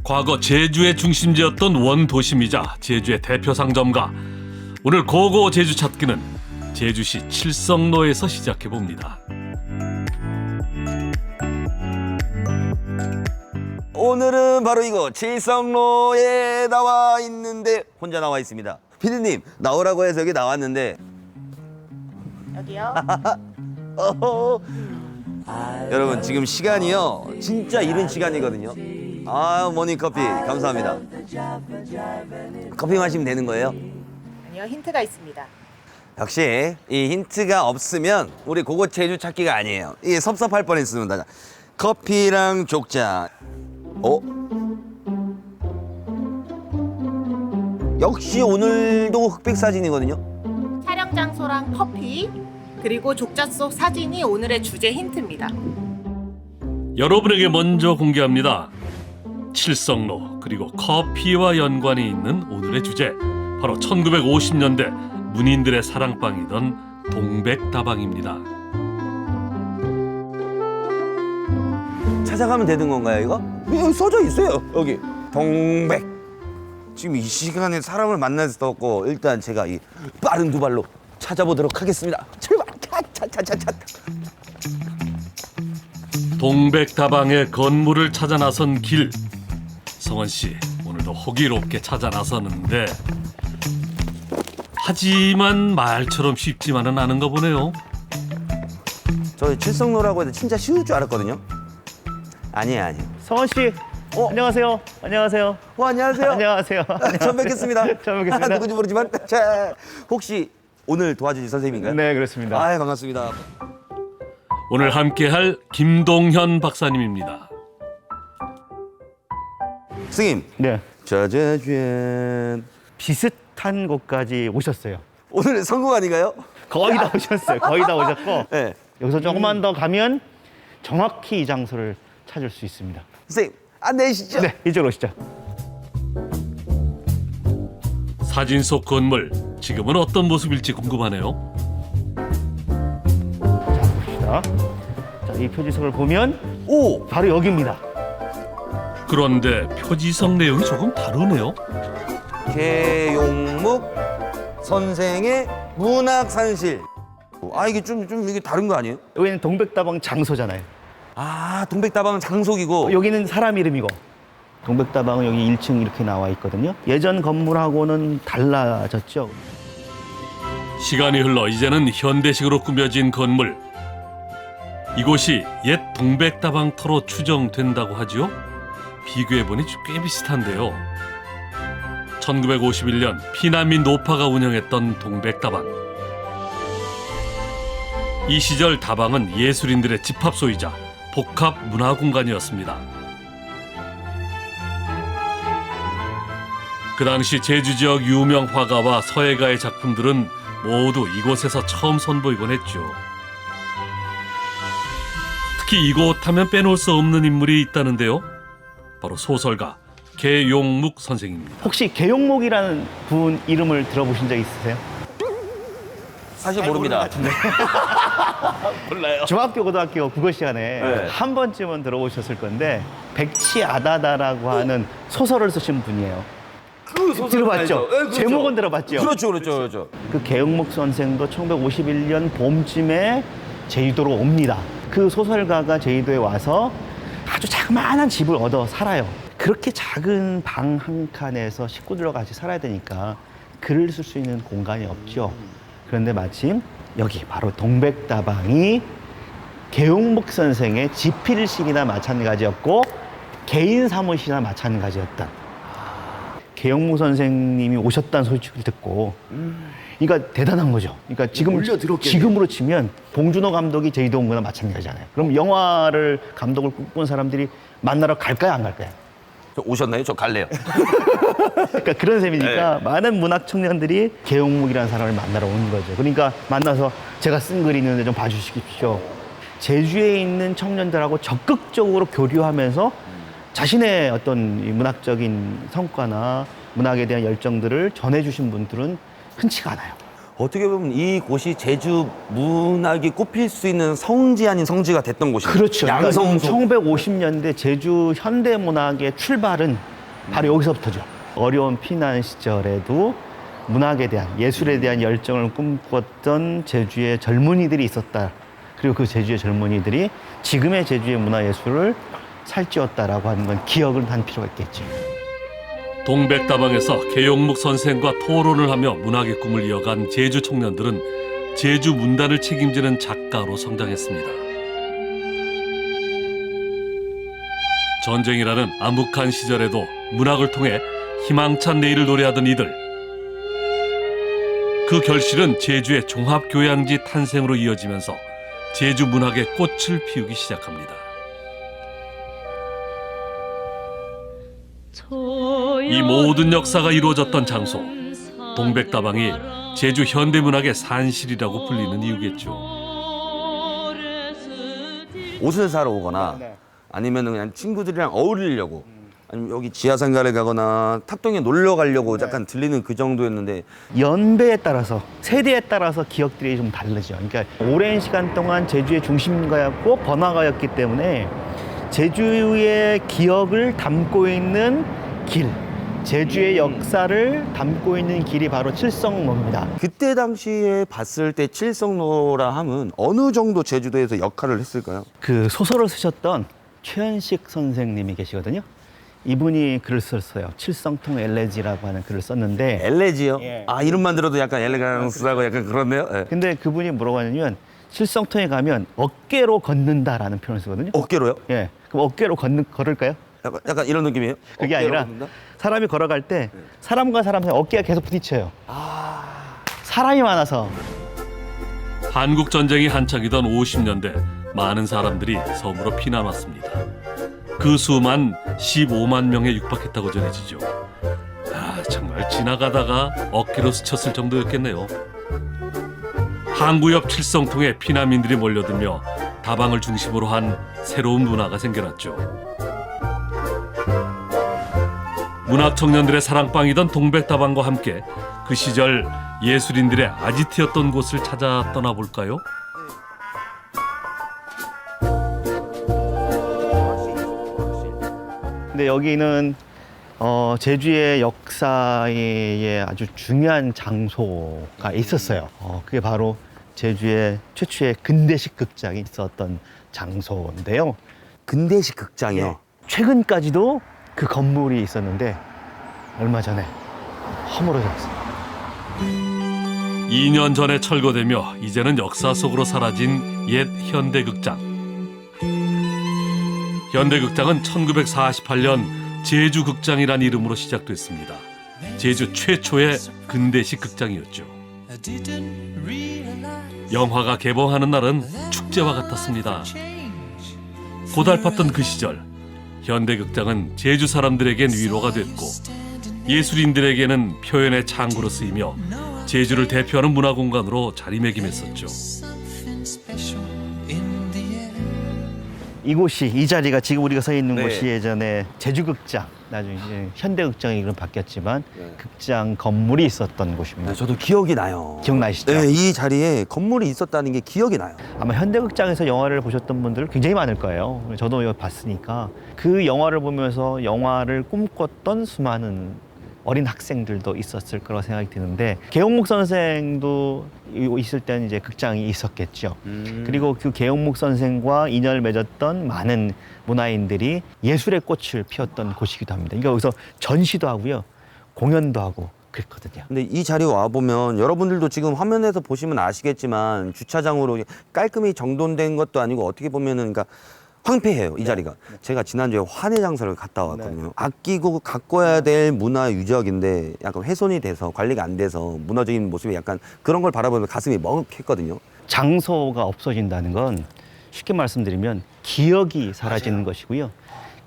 과거 제주의 중심지였던 원도심이자 제주의 대표 상점가. 오늘 고고 제주 찾기는 제주시 칠성로에서 시작해 봅니다. 오늘은 바로 이거 칠성로에 나와 있는데 혼자 나와 있습니다. 피디님 나오라고 해서 여기 나왔는데 여기요? 여러분 지금 시간이요 진짜 이른 시간이거든요. 모닝커피 감사합니다. 커피 마시면 되는 거예요? 아니요, 힌트가 있습니다. 역시 이 힌트가 없으면 우리 고고 제주 찾기가 아니에요. 이게 섭섭할 뻔했습니다. 커피랑 족자. 역시 오늘도 흑백 사진이거든요. 촬영 장소랑 커피, 그리고 족자 속 사진이 오늘의 주제 힌트입니다. 여러분에게 먼저 공개합니다. 칠성로 그리고 커피와 연관이 있는 오늘의 주제, 바로 1950년대 문인들의 사랑방이던 동백다방입니다. 찾아가면 되는 건가요 이거? 여기 써져 있어요. 여기 동백. 지금 이 시간에 사람을 만날 수 없고 일단 제가 이 빠른 두 발로 찾아보도록 하겠습니다. 출발! 차차차차. 동백다방의 건물을 찾아 나선 길. 성원 씨, 오늘도 호기롭게 찾아 나서는데 하지만 말처럼 쉽지만은 않은가 보네요. 저 칠성로라고 해도 진짜 쉬울 줄 알았거든요. 아니에요. 성원 씨, 안녕하세요. 안녕하세요. 안녕하세요. 안녕하세요. 처음 뵙겠습니다. 처음 뵙겠습니다. 누군지 모르지만 자, 혹시 오늘 도와주실 선생님인가요? 네, 그렇습니다. 반갑습니다. 오늘 함께할 김동현 박사님입니다. 선생님, 네, 짜자잔. 비슷한 곳까지 오셨어요. 오늘 성공 아닌가요? 거의 다 오셨어요. 거의 다 오셨고 네. 여기서 조금만 더 가면 정확히 이 장소를 찾을 수 있습니다. 선생님, 안내해 주시죠. 네, 이쪽으로 오시죠. 사진 속 건물, 지금은 어떤 모습일지 궁금하네요. 봅시다. 자, 이 표지석을 보면 오! 바로 여기입니다. 그런데 표지석 내용이 조금 다르네요. 계용묵 선생의 문학산실. 이게 좀 이게 다른 거 아니에요? 여기는 동백다방 장소잖아요. 동백다방은 장속이고. 여기는 사람 이름이고 동백다방은 여기 1층 이렇게 나와 있거든요. 예전 건물하고는 달라졌죠. 시간이 흘러 이제는 현대식으로 꾸며진 건물. 이곳이 옛 동백다방터로 추정된다고 하죠. 비교해보니 꽤 비슷한데요. 1951년 피난민 노파가 운영했던 동백다방. 이 시절 다방은 예술인들의 집합소이자 복합 문화공간이었습니다. 그 당시 제주 지역 유명 화가와 서예가의 작품들은 모두 이곳에서 처음 선보이곤 했죠. 특히 이곳 하면 빼놓을 수 없는 인물이 있다는데요. 바로 소설가 계용묵 선생입니다. 혹시 계용목이라는 분 이름을 들어보신 적 있으세요? 사실 모릅니다. 몰라요. 중학교, 고등학교 국어 시간에 네. 한 번쯤은 들어보셨을 건데 백치아다다라고 하는 소설을 쓰신 분이에요. 그 소설 들어봤죠? 알죠? 네, 그렇죠. 제목은 들어봤죠? 그렇죠. 그 계용묵 선생도 1951년 봄쯤에 제주도로 옵니다. 그 소설가가 제주도에 와서 아주 자그마한 집을 얻어 살아요. 그렇게 작은 방 한 칸에서 식구들과 같이 살아야 되니까 글을 쓸 수 있는 공간이 없죠. 그런데 마침 여기 바로 동백다방이 계용묵 선생의 집필실이나 마찬가지였고 개인 사무실이나 마찬가지였던 계용묵 선생님이 오셨다는 소식을 듣고 그러니까 대단한 거죠. 그러니까 지금으로 치면 봉준호 감독이 제주도 온 거나 마찬가지잖아요. 그럼 영화를 감독을 꿈꾼 사람들이 만나러 갈까요, 안 갈까요? 저 오셨나요? 저 갈래요. 그러니까 그런 셈이니까 많은 문학 청년들이 계용묵이라는 사람을 만나러 오는 거죠. 그러니까 만나서 제가 쓴 글이 있는데 좀 봐주십시오. 제주에 있는 청년들하고 적극적으로 교류하면서 자신의 어떤 이 문학적인 성과나 문학에 대한 열정들을 전해주신 분들은 흔치가 않아요. 어떻게 보면 이곳이 제주 문학이 꼽힐 수 있는 성지 아닌 성지가 됐던 곳이에요. 그렇죠. 양성소. 그러니까 1950년대 제주 현대문학의 출발은 바로 여기서부터죠. 어려운 피난 시절에도 문학에 대한, 예술에 대한 열정을 꿈꿨던 제주의 젊은이들이 있었다. 그리고 그 제주의 젊은이들이 지금의 제주의 문화예술을 살찌웠다라고 하는 건 기억을 한 필요가 있겠죠. 동백다방에서 계용묵 선생과 토론을 하며 문학의 꿈을 이어간 제주 청년들은 제주 문단을 책임지는 작가로 성장했습니다. 전쟁이라는 암흑한 시절에도 문학을 통해 희망찬 내일을 노래하던 이들. 그 결실은 제주의 종합교양지 탄생으로 이어지면서 제주 문학의 꽃을 피우기 시작합니다. 이 모든 역사가 이루어졌던 장소, 동백다방이 제주 현대문학의 산실이라고 불리는 이유겠죠. 옷을 사러 오거나 아니면 그냥 친구들이랑 어울리려고 아니면 여기 지하상가를 가거나 탑동에 놀러 가려고 약간 들리는 그 정도였는데 연배에 따라서, 세대에 따라서 기억들이 좀 다르죠. 그러니까 오랜 시간 동안 제주의 중심가였고 번화가였기 때문에 제주의 기억을 담고 있는 길, 제주의 역사를 담고 있는 길이 바로 칠성로입니다. 그때 당시에 봤을 때 칠성로라 함은 어느 정도 제주도에서 역할을 했을까요? 그 소설을 쓰셨던 최현식 선생님이 계시거든요. 이분이 글을 썼어요. 칠성통 엘레지라고 하는 글을 썼는데, 엘레지요? 예. 아 이름만 들어도 약간 엘레강스하고 약간 그렇네요. 예. 근데 그분이 뭐라고 하냐면 칠성통에 가면 어깨로 걷는다라는 표현을 쓰거든요. 어깨로요? 예. 그럼 어깨로 걸을까요? 약간 이런 느낌이에요? 그게 어깨로 아니라 걷는다? 사람이 걸어갈 때 사람과 사람 사이 어깨가 계속 부딪혀요. 사람이 많아서. 한국 전쟁이 한창이던 50년대 많은 사람들이 섬으로 피난 왔습니다. 그 수만 15만 명에 육박했다고 전해지죠. 아, 정말 지나가다가 어깨로 스쳤을 정도였겠네요. 항구 옆 칠성통에 피난민들이 몰려들며 다방을 중심으로 한 새로운 문화가 생겨났죠. 문학 청년들의 사랑방이던 동백다방과 함께 그 시절 예술인들의 아지트였던 곳을 찾아 떠나볼까요? 근데 여기는 제주의 역사에 아주 중요한 장소가 있었어요. 그게 바로 제주의 최초의 근대식 극장이 있었던 장소인데요. 근대식 극장이요? 최근까지도 그 건물이 있었는데 얼마 전에 허물어졌어요. 2년 전에 철거되며 이제는 역사 속으로 사라진 옛 현대극장. 현대극장은 1948년 제주극장이란 이름으로 시작됐습니다. 제주 최초의 근대식 극장이었죠. 영화가 개봉하는 날은 축제와 같았습니다. 고달팠던 그 시절, 현대극장은 제주 사람들에겐 위로가 됐고 예술인들에게는 표현의 창구로 쓰이며 제주를 대표하는 문화공간으로 자리매김했었죠. 이곳이, 이 자리가 지금 우리가 서 있는 네. 곳이 예전에 제주극장, 나중에 이제 현대극장이 이름 바뀌었지만 극장 건물이 있었던 곳입니다. 네, 저도 기억이 나요. 기억나시죠? 네, 이 자리에 건물이 있었다는 게 기억이 나요. 아마 현대극장에서 영화를 보셨던 분들 굉장히 많을 거예요. 저도 이거 봤으니까 그 영화를 보면서 영화를 꿈꿨던 수많은 어린 학생들도 있었을 거라고 생각이 드는데 계홍묵 선생도 있을 때는 이제 극장이 있었겠죠. 그리고 그 계홍묵 선생과 인연을 맺었던 많은 문화인들이 예술의 꽃을 피웠던 곳이기도 합니다. 그러니까 여기서 전시도 하고요, 공연도 하고 그랬거든요. 근데 이 자리에 와보면 여러분들도 지금 화면에서 보시면 아시겠지만 주차장으로 깔끔히 정돈된 것도 아니고 어떻게 보면은 그러니까 황폐해요, 이 자리가. 제가 지난주에 환해 장사를 갔다 왔거든요. 아끼고 가꿔야 될 문화 유적인데 약간 훼손이 돼서 관리가 안 돼서 무너진 모습이 약간 그런 걸 바라보면 가슴이 먹먹했거든요. 장소가 없어진다는 건 쉽게 말씀드리면 기억이 사라지는 것이고요.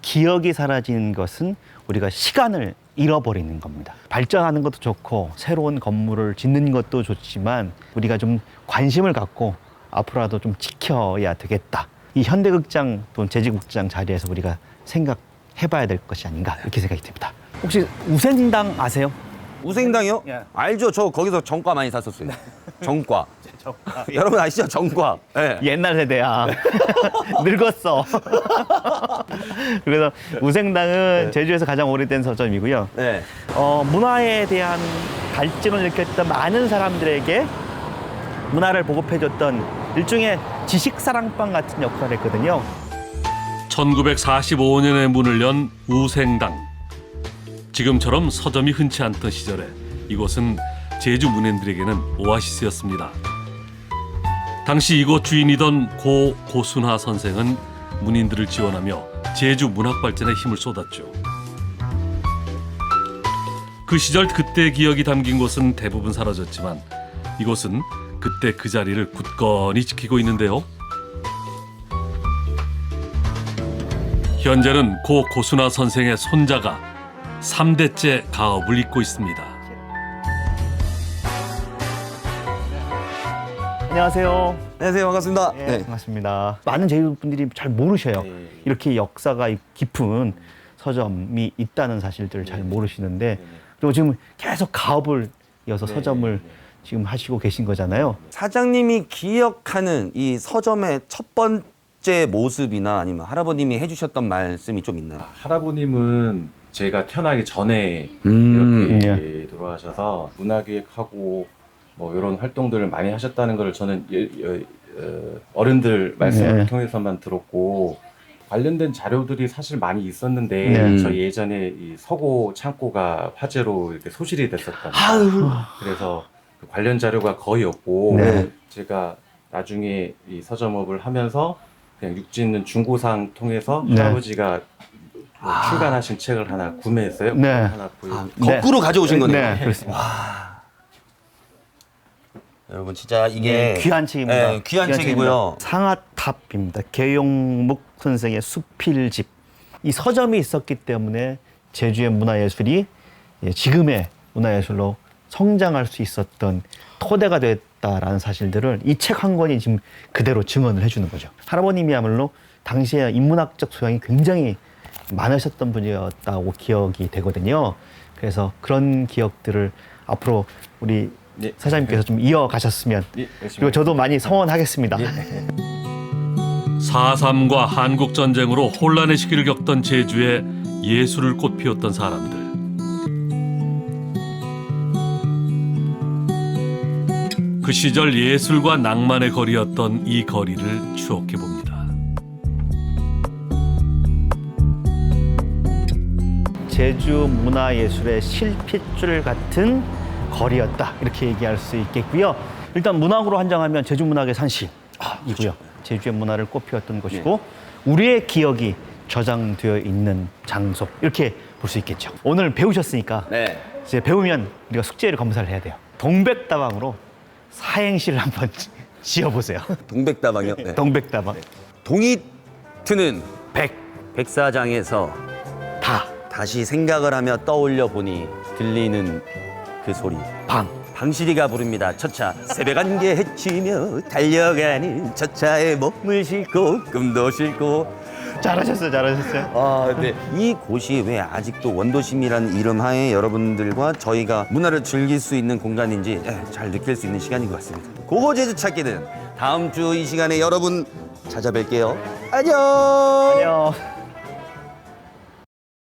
기억이 사라지는 것은 우리가 시간을 잃어버리는 겁니다. 발전하는 것도 좋고 새로운 건물을 짓는 것도 좋지만 우리가 좀 관심을 갖고 앞으로라도 좀 지켜야 되겠다. 이 현대극장 또는 제주극장 자리에서 우리가 생각해봐야 될 것이 아닌가 이렇게 생각이 듭니다. 혹시 우생당 아세요? 우생당이요? 예. 알죠. 저 거기서 정과 많이 샀었어요. 정과. 여러분 아시죠? 정과. 네. 옛날 세대야. 늙었어. 그래서 우생당은 제주에서 가장 오래된 서점이고요. 네. 문화에 대한 갈증을 느꼈던 많은 사람들에게 문화를 보급해줬던 일종의 지식사랑방 같은 역할을 했거든요. 1945년에 문을 연 우생당. 지금처럼 서점이 흔치 않던 시절에 이곳은 제주 문인들에게는 오아시스였습니다. 당시 이곳 주인이던 고 고순하 선생은 문인들을 지원하며 제주 문학 발전에 힘을 쏟았죠. 그 시절 그때 기억이 담긴 곳은 대부분 사라졌지만 이곳은 그때 그 자리를 굳건히 지키고 있는데요. 현재는 고 고순하 선생의 손자가 3대째 가업을 잇고 있습니다. 안녕하세요. 안녕하세요. 반갑습니다. 네, 네. 반갑습니다. 많은 제주 분들이 잘 모르셔요. 이렇게 역사가 깊은 서점이 있다는 사실들을 잘 모르시는데 그리고 지금 계속 가업을 이어서 서점을 지금 하시고 계신 거잖아요. 사장님이 기억하는 이 서점의 첫 번째 모습이나 아니면 할아버님이 해주셨던 말씀이 좀 있나요? 할아버님은 제가 태어나기 전에 이렇게 돌아가셔서 문화기획하고 뭐 이런 활동들을 많이 하셨다는 걸 저는 어른들 말씀을 통해서만 들었고 관련된 자료들이 사실 많이 있었는데 저희 예전에 이 서고 창고가 화재로 이렇게 소실이 됐었거든요. 그래서 그 관련 자료가 거의 없고 제가 나중에 이 서점업을 하면서 그냥 육지 있는 중고상 통해서 할아버지가 출간하신 책을 하나 구매했어요. 네. 하나 보여. 거꾸로 가져오신 거네요. 네, 그렇습니다. 여러분 진짜 이게 귀한 책입니다. 네, 귀한 책이고요. 상하탑입니다. 계용묵 선생의 수필집. 이 서점이 있었기 때문에 제주의 문화예술이 지금의 문화예술로 성장할 수 있었던 토대가 됐다라는 사실들을 이 책 한 권이 지금 그대로 증언을 해주는 거죠. 할아버님이야말로 당시에 인문학적 소양이 굉장히 많으셨던 분이었다고 기억이 되거든요. 그래서 그런 기억들을 앞으로 우리 사장님께서 좀 이어가셨으면 그리고 저도 많이 성원하겠습니다. 4.3과 한국전쟁으로 혼란의 시기를 겪던 제주에 예술을 꽃피웠던 사람들. 그 시절 예술과 낭만의 거리였던 이 거리를 추억해봅니다. 제주 문화예술의 실핏줄 같은 거리였다 이렇게 얘기할 수 있겠고요. 일단 문학으로 한정하면 제주 문학의 산실이고요. 제주의 문화를 꽃피웠던 곳이고 우리의 기억이 저장되어 있는 장소 이렇게 볼 수 있겠죠. 오늘 배우셨으니까 이제 배우면 우리가 숙제를 검사를 해야 돼요. 동백다방으로 사행시를 한번 지어보세요. 동백다방이요? 네. 동백다방. 동이 트는 백. 백사장에서 다시 생각을 하며 떠올려 보니 들리는 그 소리. 방실이가 부릅니다. 첫차 새벽 안개 헤치며 달려가는 첫차에 몸을 싣고 꿈도 싣고. 잘하셨어요. 네. 이 곳이 왜 아직도 원도심이라는 이름 하에 여러분들과 저희가 문화를 즐길 수 있는 공간인지 잘 느낄 수 있는 시간인 것 같습니다. 고고 제주 찾기는 다음 주 이 시간에 여러분 찾아뵐게요. 안녕. 안녕.